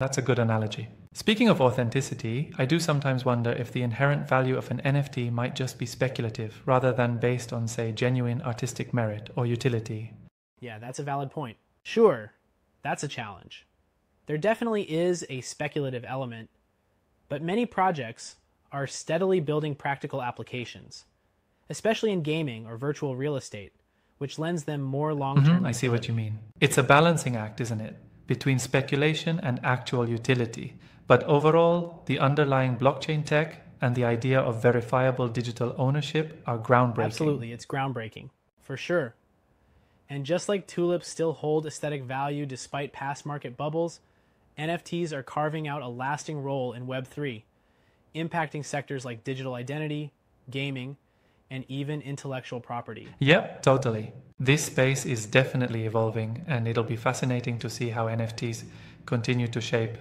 That's a good analogy. Speaking of authenticity, I do sometimes wonder if the inherent value of an NFT might just be speculative rather than based on, say, genuine artistic merit or utility. Yeah, that's a valid point. Sure, that's a challenge. There definitely is a speculative element, but many projects are steadily building practical applications, especially in gaming or virtual real estate, which lends them more long-term I see what utility. you mean. It's a balancing act, isn't it? Between speculation and actual utility. But overall, the underlying blockchain tech and the idea of verifiable digital ownership are groundbreaking. Absolutely, it's groundbreaking, for sure. And just like tulips still hold aesthetic value despite past market bubbles, NFTs are carving out a lasting role in Web3, impacting sectors like digital identity, gaming, and even intellectual property. Yep, totally. This space is definitely evolving, and it'll be fascinating to see how NFTs continue to shape